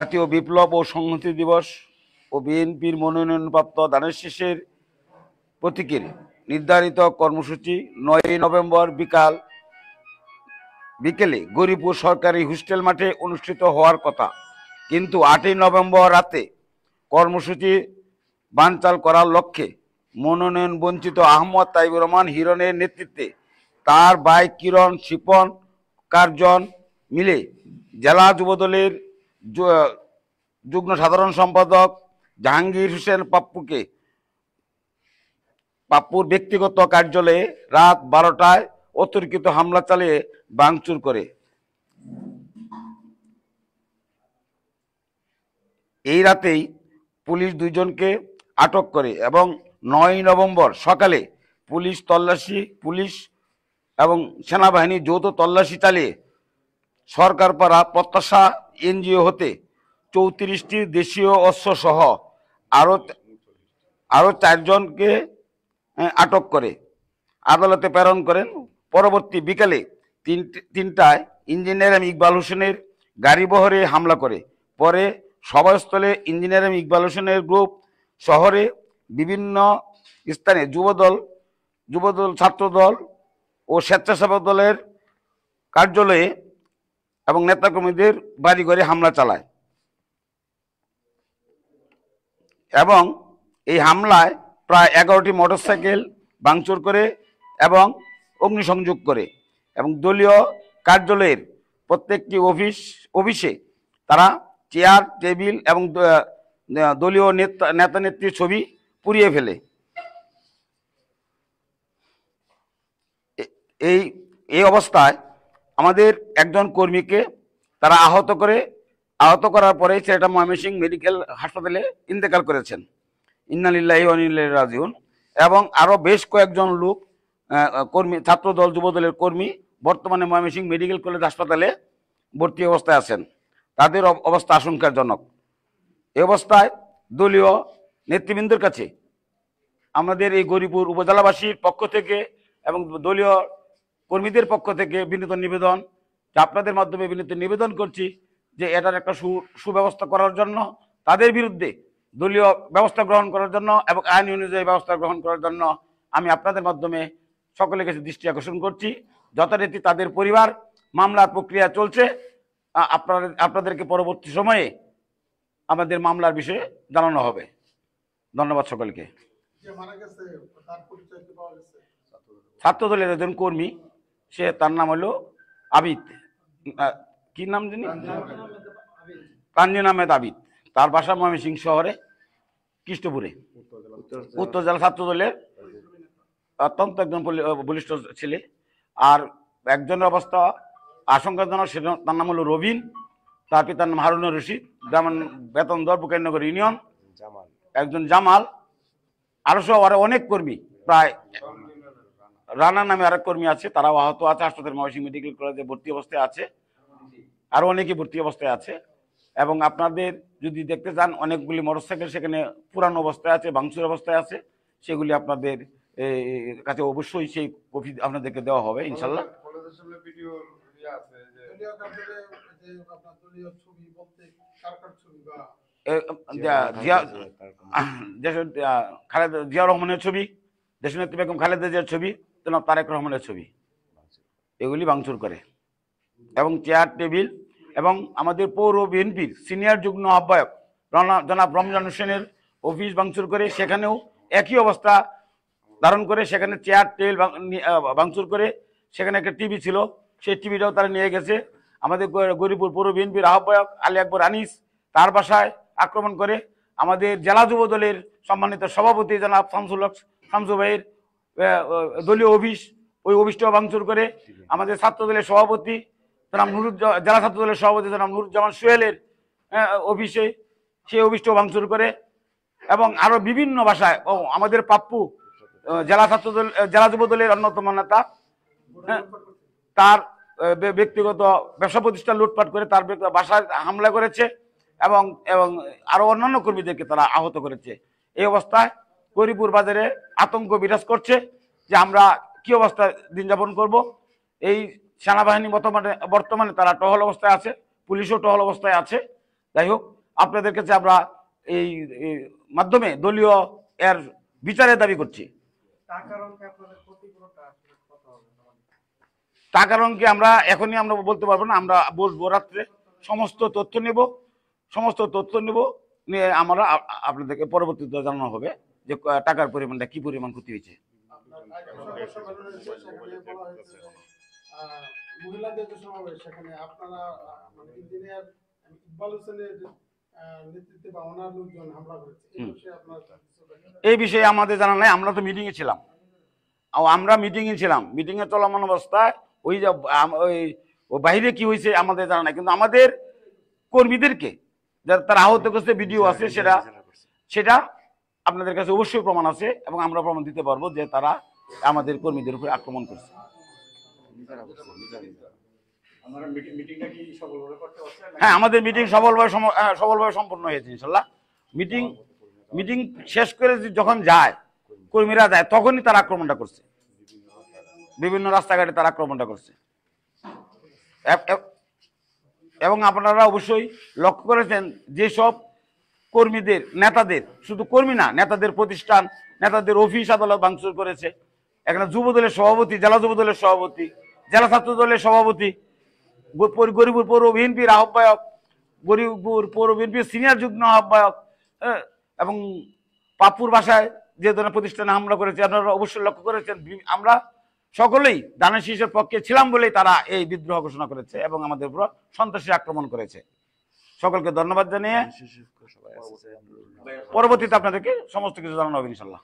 জাতীয় বিপ্লব ও সংহতি দিবস ও বিএনপির মনোনয়নপ্রাপ্ত দানের শীষের প্রতীকের নির্ধারিত কর্মসূচি 9 নভেম্বর বিকেলে গরিপুর সরকারি হোস্টেল মাঠে অনুষ্ঠিত হওয়ার কথা, কিন্তু 8 নভেম্বর রাতে কর্মসূচি বানচাল করার লক্ষ্যে মনোনয়ন বঞ্চিত আহমদ তাইবুর রহমান হিরণের নেতৃত্বে তার ভাই কিরণ শিপন কার্জন মিলে জেলা যুবদলের যুগ্ম সাধারণ সম্পাদক জাহাঙ্গীর হোসেন পাপ্পুর ব্যক্তিগত কার্যালয়ে রাত 12টায় অতর্কিত হামলা চালিয়ে ভাঙচুর করে। এই রাতেই পুলিশ 2 জনকে আটক করে এবং 9 নভেম্বর সকালে পুলিশ এবং সেনাবাহিনী যৌথ তল্লাশি চালিয়ে সরকারপাড়া প্রত্যাশা এনজিও হতে 34টি দেশীয় অস্ত্র সহ আরো 4 জনকে আটক করে আদালতে প্রেরণ করেন। পরবর্তী বিকালে 3টায় ইঞ্জিনিয়ার ইকবাল হোসেনের গাড়িবহরে হামলা করে। পরে সভাস্থলে ইঞ্জিনিয়ার ইকবাল হোসেনের গ্রুপ শহরে বিভিন্ন স্থানে যুবদল ছাত্রদল ও স্বেচ্ছাসেবক দলের কার্যালয়ে এবং নেতাকর্মীদের বাড়িঘরে হামলা চালায় এবং এই হামলায় প্রায় 11টি মোটরসাইকেল ভাঙচুর করে এবং অগ্নিসংযোগ করে এবং দলীয় কার্যালয়ের প্রত্যেকটি অফিসে তারা চেয়ার টেবিল এবং দলীয় নেতা নেত্রীর ছবি পুড়িয়ে ফেলে। এই অবস্থায় আমাদের একজন কর্মীকে তারা আহত করার পরে ছেলেটা ময়মনসিংহ মেডিকেল হাসপাতালে ইন্তেকাল করেছেন। ইন্না লিল্লাহি ওয়া ইন্না ইলাইহি রাজিউন। এবং আরো বেশ কয়েকজন লোক কর্মী ছাত্রদল যুবদলের কর্মী বর্তমানে ময়মনসিংহ মেডিকেল কলেজ হাসপাতালে ভর্তি অবস্থায় আছেন। তাদের অবস্থা আশঙ্কাজনক। এই অবস্থায় দলীয় নেতৃবৃন্দের কাছে আমাদের এই গরিপুর উপজেলাবাসীর পক্ষ থেকে এবং দলীয় কর্মীদের পক্ষ থেকে বিনীত নিবেদন, আপনাদের মাধ্যমে বিনীত নিবেদন করছি যে এটার একটা সুব্যবস্থা করার জন্য, তাদের বিরুদ্ধে দলীয় ব্যবস্থা গ্রহণ করার জন্য এবং আইন অনুযায়ী ব্যবস্থা গ্রহণ করার জন্য আমি আপনাদের মাধ্যমে সকলের কাছে দৃষ্টি আকর্ষণ করছি। যথারীতি তাদের পরিবার মামলার প্রক্রিয়া চলছে, আপনাদেরকে পরবর্তী সময়ে আমাদের মামলার বিষয়ে জানানো হবে। ধন্যবাদ সকলকে। ছাত্রদলের একজন কর্মী, তার নাম হলো আবিদ, কি নাম জানি, তানজিন আহমেদ আবিদ। তার বাসা ময়মনসিংহ শহরে কৃষ্ণপুরে, উত্তর জেলা ছাত্রদলের অত্যন্ত একজন বলিষ্ঠ ছেলে। আর একজনের অবস্থা আশঙ্কাজনক, তার নাম হলো রবিন, তার পিতার নাম হারুনুর রশিদ, গ্রামের বেতন দর বুকাইনগর ইউনিয়ন। একজন জামাল, আরো সহ আরো অনেক কর্মী, প্রায় রানা নামে আরেক কর্মী আছে, তারাও আহত আছে, হাসপাতাল ময়মনসিংহ মেডিকেল কলেজে ভর্তি অবস্থায় আছে। আরো অনেকে ভর্তি অবস্থায় আছে। এবং আপনাদের যদি দেখতে চান, অনেকগুলি মোটরসাইকেল সেখানে পুরানো অবস্থায় আছে, ভাঙচুর অবস্থায় আছে, সেগুলি আপনাদের কাছে অবশ্যই সেই কপি আপনাদেরকে দেওয়া হবে ইনশাল্লাহ। জিয়া রহমানের ছবি, দেশনেত্রী বেগম খালেদা জিয়ার ছবি, জনাব তারেক রহমানের ছবি, এগুলি ভাঙচুর করে এবং চেয়ার টেবিল এবং আমাদের পৌর বিএনপির সিনিয়র যুগ্ম আহ্বায়ক জনাব রমজান হোসেনের অফিস ভাঙচুর করে, সেখানেও একই অবস্থা ধারণ করে, সেখানে চেয়ার টেবিল ভাঙচুর করে, সেখানে একটা টিভি ছিল, সেই টিভিটাও তারা নিয়ে গেছে। আমাদের গরিপুর পৌর বিএনপির আহ্বায়ক আলী আকবর আনিস, তার বাসায় আক্রমণ করে। আমাদের জেলা যুব দলের সম্মানিত সভাপতি জনাব শামসু ভাইয়ের দলীয় ওই অফিসটাও ভাঙচুর করে। আমাদের ছাত্রদলের সভাপতি জনাব জেলা ছাত্রদলের সভাপতি জনাব নুরুজ্জামান সোহেলের অফিসে, সেই অফিসটাও ভাঙচুর করে। এবং আরো বিভিন্ন বাসায়, আমাদের পাপ্পু জেলা যুব দলের অন্যতম নেতা, তার ব্যক্তিগত ব্যবসা প্রতিষ্ঠান লুটপাট করে তার বাসায় হামলা করেছে এবং আরো অন্যান্য কর্মীদেরকে তারা আহত করেছে। এই অবস্থায় গরিপুর বাজারে আতঙ্ক বিরাজ করছে যে আমরা কি অবস্থায় দিন যাপন করব। এই সেনাবাহিনী বর্তমানে তারা টহল অবস্থায় আছে, পুলিশও টহল অবস্থায় আছে যাই হোক, আপনাদের কাছে আমরা এই এই মাধ্যমে দলীয় এর বিচারের দাবি করছি। টাকার অঙ্কে আমরা এখনই আমরা বলতে পারবো না, আমরা বসবো রাত্রে, সমস্ত তথ্য নেব, নিয়ে আমরা আপনাদেরকে পরবর্তীতে জানানো হবে যে টাকার পরিমাণটা কি পরিমাণ ক্ষতি হয়েছে। মহিলাদের যে সমাবেশ সেখানে আপনারা মানে ইঞ্জিনিয়ার ইকবাল হোসেনের নেতৃত্বে বা ওনার লোকজন হামলা করেছে, এই বিষয়ে আপনার এই বিষয়ে আমাদের জানা নাই, আমরা তো মিটিংয়ে ছিলাম। মিটিংয়ে চলমান অবস্থায় ওই যে ওই বাইরে কি হয়েছে আমাদের জানা নাই, কিন্তু আমাদের কর্মীদেরকে তারা আহত করছে, ভিডিও আছে, সেটা আপনাদের কাছে অবশ্যই প্রমাণ আছে এবং আমরা প্রমাণ দিতে পারবো যে তারা আমাদের কর্মীদের উপরে আক্রমণ করছে। হ্যাঁ, আমাদের মিটিং সফলভাবে সম্পন্ন হয়েছে ইনশাল্লাহ। মিটিং শেষ করে যখন যায়, কর্মীরা যায়, তখনই তারা আক্রমণটা করছে, বিভিন্ন রাস্তাঘাটে তারা আক্রমণটা করছে। এবং আপনারা অবশ্যই লক্ষ্য করেছেন যেসব কর্মীদের, নেতাদের, শুধু কর্মী না, নেতাদের প্রতিষ্ঠান, নেতাদের অফিস আদালত ভাঙচুর করেছে। এখানে যুব দলের সভাপতি, জেলা যুব দলের সভাপতি, জেলা ছাত্র দলের সভাপতি, গরিবপুর পৌর বিএনপির আহ্বায়ক, গরিবপুর পৌর বিএনপির সিনিয়র যুগ্ম আহ্বায়ক, এবং পাপুর বাসায় যে ধরনের প্রতিষ্ঠানে হামলা করেছে আপনারা অবশ্যই লক্ষ্য করেছেন। আমরা সকলেই ধানের শীষের পক্ষে ছিলাম বলেই তারা এই বিদ্রোহ ঘোষণা করেছে এবং আমাদের উপর সন্ত্রাসী আক্রমণ করেছে। সকলকে ধন্যবাদ জানিয়ে পরবর্তীতে আপনাদেরকে সমস্ত কিছু জানানো হবে ইনশাল্লাহ।